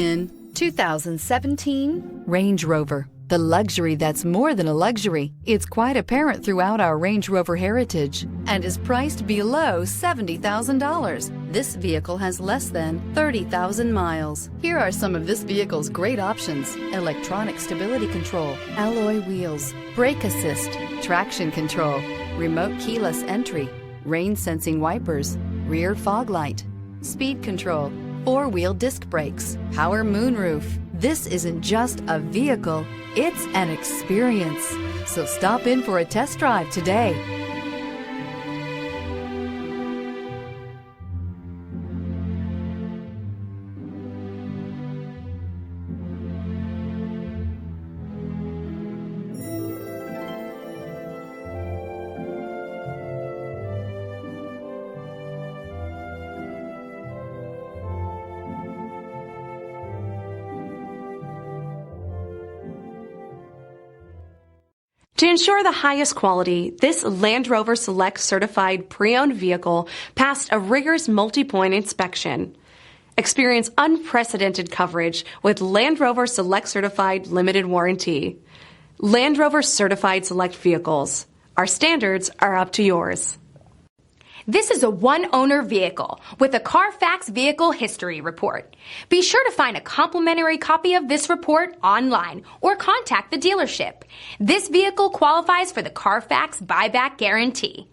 In 2017 Range Rover, the luxury that's more than a luxury. It's quite apparent throughout our Range Rover heritage and is priced below $70,000. This vehicle has less than 30,000 miles. Here are some of this vehicle's great options: electronic stability control, alloy wheels, brake assist, traction control, remote keyless entry, rain sensing wipers, rear fog light, speed control, four-wheel disc brakes, power moonroof. This isn't just a vehicle, it's an experience. So stop in for a test drive today. To ensure the highest quality, this Land Rover Select certified pre-owned vehicle passed a rigorous multi-point inspection. Experience unprecedented coverage with Land Rover Select Certified Limited Warranty. Land Rover Certified Select Vehicles. Our standards are up to yours. This is a one-owner vehicle with a Carfax Vehicle History Report. Be sure to find a complimentary copy of this report online or contact the dealership. This vehicle qualifies for the Carfax Buyback Guarantee.